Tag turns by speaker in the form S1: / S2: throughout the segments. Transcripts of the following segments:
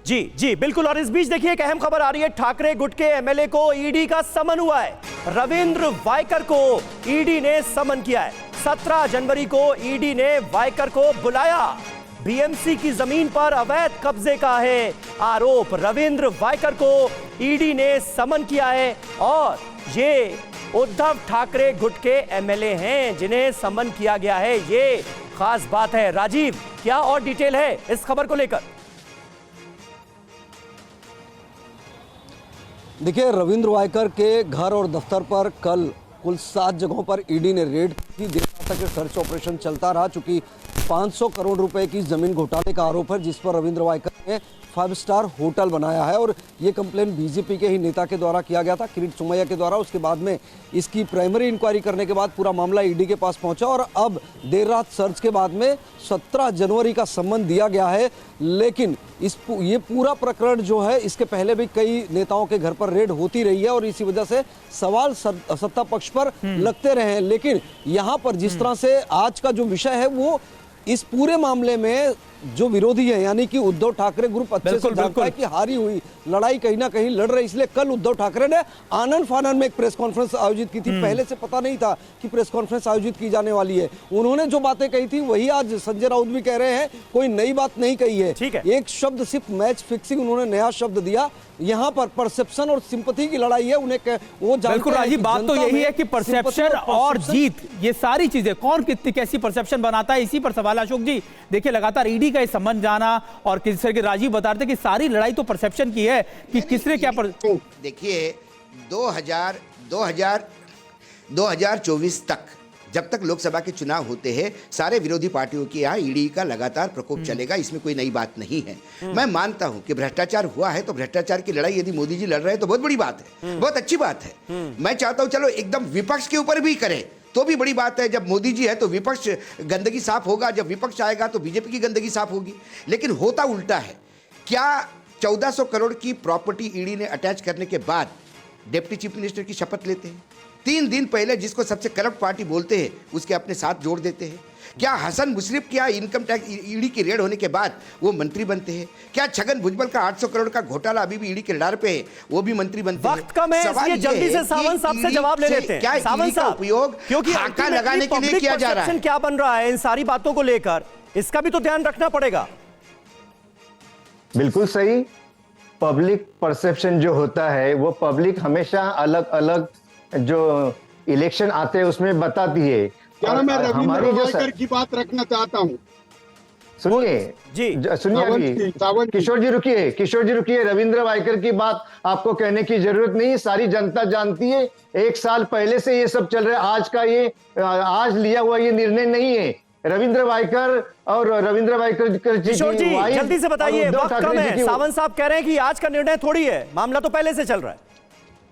S1: जी जी बिल्कुल। और इस बीच देखिए एक अहम खबर आ रही है, ठाकरे गुट के एमएलए को ईडी का समन हुआ है। रविंद्र वायकर को ईडी ने समन किया है। 17 जनवरी को ईडी ने वायकर को बुलाया। बीएमसी की जमीन पर अवैध कब्जे का है आरोप। रविंद्र वायकर को ईडी ने समन किया है और ये उद्धव ठाकरे गुट के एमएलए हैं जिन्हें समन किया गया है। ये खास बात है। राजीव, क्या और डिटेल है इस खबर को लेकर?
S2: देखिए, रविंद्र वायकर के घर और दफ्तर पर कल कुल 7 जगहों पर ईडी ने रेड की। देर रात तक सर्च ऑपरेशन चलता रहा, चूंकि 500 करोड़ रुपए की जमीन घोटाले का आरोप है जिस पर रविंद्र वायकर ने 5 स्टार होटल बनाया है और ये कंप्लेन बीजेपी के ही नेता के द्वारा किया गया था, किरीट सोमैया के द्वारा। उसके बाद में इसकी प्राइमरी इंक्वायरी करने के बाद पूरा मामला ईडी के पास पहुंचा और अब देर रात सर्च के बाद में 17 जनवरी का सम्मन दिया गया है। लेकिन ये पूरा प्रकरण जो है, इसके पहले भी कई नेताओं के घर पर रेड होती रही है और इसी वजह से सवाल सत्ता पक्ष पर लगते रहे हैं। लेकिन यहाँ पर जिस तरह से आज का जो विषय है, वो इस पूरे मामले में जो विरोधी है यानी कि उद्धव ठाकरे ग्रुप अच्छे से जानता है कि हारी हुई लड़ाई कहीं ना कहीं लड़ रहे। इसलिए कल उद्धव ठाकरे ने आनंद फानन में एक प्रेस कॉन्फ्रेंस आयोजित की थी। पहले से पता नहीं था कि प्रेस कॉन्फ्रेंस आयोजित की जाने वाली है। उन्होंने जो बातें कही थी वही आज संजय राउत भी कह रहे हैं, कोई नई बात नहीं कही है। एक शब्द सिर्फ मैच फिक्सिंग उन्होंने नया शब्द दिया। यहाँ पर परसेप्शन और सिंपैथी की लड़ाई है। उन्हें वो
S3: बिल्कुल राजीव, बात तो यही है कि परसेप्शन और जीत, ये सारी चीजें कौन कितनी कैसी परसेप्शन बनाता है, इसी पर सवाल। अशोक जी, देखिए लगातार ईडी का समन जाना और किस तरह के राजीव बता रहे थे कि सारी लड़ाई तो परसेप्शन की है कि किसने क्या
S4: देखिए 2024 तक, जब तक लोकसभा के चुनाव होते हैं, सारे विरोधी पार्टियों के यहाँ ईडी का लगातार प्रकोप चलेगा। इसमें कोई नई बात नहीं है। मैं मानता हूं कि भ्रष्टाचार हुआ है, तो भ्रष्टाचार की लड़ाई यदि मोदी जी लड़ रहे हैं तो बहुत बड़ी बात है, बहुत अच्छी बात है। मैं चाहता हूं चलो एकदम विपक्ष के ऊपर भी करें तो भी बड़ी बात है। जब मोदी जी है तो विपक्ष गंदगी साफ होगा, जब विपक्ष आएगा तो बीजेपी की गंदगी साफ होगी। लेकिन होता उल्टा है। क्या 1400 करोड़ की प्रॉपर्टी ईडी ने अटैच करने के बाद डिप्टी चीफ मिनिस्टर की शपथ लेते हैं? 3 दिन पहले जिसको सबसे करप्ट पार्टी बोलते हैं उसके अपने साथ जोड़ देते हैं? क्या हसन मुशर्रफ क्या इनकम टैक्स ईडी की रेड होने के बाद वो मंत्री बनते हैं? क्या छगन भुजबल का 800 करोड़ का घोटाला अभी भी ईडी के रडार पे है, वो भी मंत्री बनते हैं?
S1: वक्त कम है, इसलिए जल्दी से सावंत साहब से जवाब ले लेते हैं।
S4: क्या ईडी का उपयोग खाका लगाने के लिए किया जा रहा है?
S1: क्या बन रहा है इन सारी बातों को लेकर, इसका भी तो ध्यान रखना पड़ेगा।
S5: बिल्कुल सही। पब्लिक परसेप्शन जो होता है वो पब्लिक हमेशा अलग अलग जो इलेक्शन आते हैं उसमें बताती है।
S6: क्या मैं रविंद्र वायकर की बात रखना चाहता हूँ।
S5: सुनिए
S1: जी,
S5: सुनिए किशोर जी रुकिए। रविंद्र वायकर की बात आपको कहने की जरूरत नहीं, सारी जनता जानती है। 1 साल पहले से ये सब चल रहा है। आज का ये आज लिया हुआ ये निर्णय नहीं है। रविंद्र वायकर और रविंद्र वायकर
S1: किशोर जी जल्दी से बताइए, वक्त कम है। सावंत साहब कह रहे हैं कि आज का निर्णय थोड़ी है, मामला तो पहले से चल रहा है।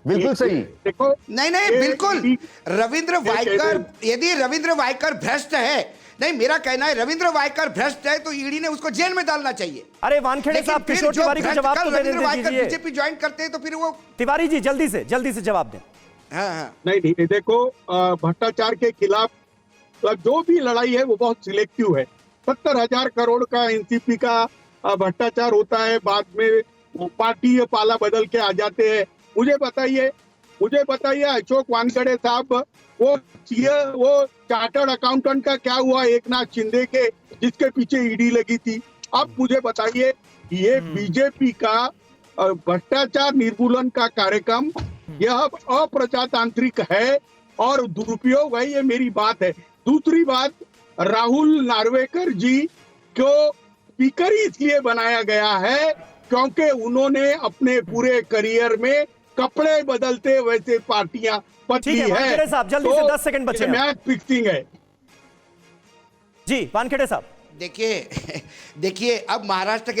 S5: बिल्कुल सही।
S6: देखो,
S4: नहीं बिल्कुल। रविंद्र वायकर, यदि रविंद्र वायकर भ्रष्ट है, नहीं मेरा कहना है रविंद्र वायकर भ्रष्ट है तो ईडी ने उसको जेल में डालना चाहिए।
S1: अरे वानखेड़े साहब, किशोर तिवारी को जवाब तो
S4: रविंद्र वायकर बीजेपी ज्वाइन करते हैं तो फिर वो
S1: तिवारी जी जल्दी से जवाब दें।
S4: हाँ।
S6: नहीं देखो, भ्रष्टाचार के खिलाफ जो भी लड़ाई है वो बहुत सिलेक्टिव है। 70,000 करोड़ का एनसीपी का भ्रष्टाचार होता है, बाद में पार्टी पाला बदल के आ जाते हैं। मुझे बताइए अशोक वानखेड़े साहब, वो चार्टर्ड अकाउंटेंट का क्या हुआ एकनाथ शिंदे के, जिसके पीछे ईडी लगी थी? अब मुझे बताइए, ये बीजेपी का भ्रष्टाचार निर्मूलन का कार्यक्रम यह अप्रजातांत्रिक है और दुरुपयोग है, ये मेरी बात है। दूसरी बात, राहुल नार्वेकर जी को स्पीकर इसलिए बनाया गया है क्योंकि उन्होंने अपने पूरे करियर में कपड़े बदलते वैसे पार्टियां बदली है।
S1: वानखेड़े साहब जल्दी से 10 सेकंड बचे।
S6: मैच फिक्सिंग है
S1: जी। वानखेड़े साहब
S4: देखिए अब महाराष्ट्र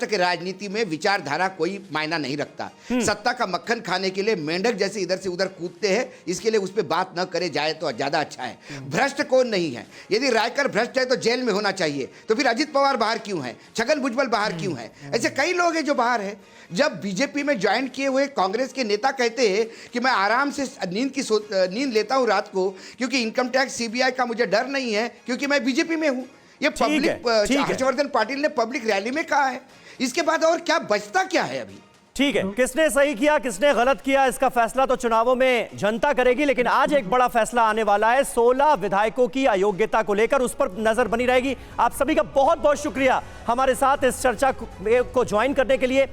S4: के राजनीति में विचारधारा कोई मायना नहीं रखता। सत्ता का मक्खन खाने के लिए मेंढक जैसे इधर से उधर कूदते हैं, इसके लिए उस पर बात न करे जाए तो ज्यादा अच्छा है। भ्रष्ट कौन नहीं है? यदि रायकर भ्रष्ट है तो जेल में होना चाहिए, तो फिर अजित पवार बाहर क्यों है? छगन भुजबल बाहर क्यों है? ऐसे कई लोग हैं जो बाहर है। जब बीजेपी में ज्वाइन किए हुए कांग्रेस के नेता कहते हैं कि मैं आराम से नींद लेता हूं रात को क्योंकि इनकम टैक्स सीबीआई का मुझे डर नहीं है क्योंकि मैं बीजेपी में हूं, ये पब्लिक हर्षवर्धन पाटिल ने पब्लिक रैली में कहा है। इसके बाद और क्या बचता क्या है अभी?
S1: ठीक है, किसने सही किया किसने गलत किया इसका फैसला तो चुनावों में जनता करेगी, लेकिन आज एक बड़ा फैसला आने वाला है 16 विधायकों की अयोग्यता को लेकर, उस पर नजर बनी रहेगी। आप सभी का बहुत बहुत शुक्रिया हमारे साथ इस चर्चा को ज्वाइन करने के लिए।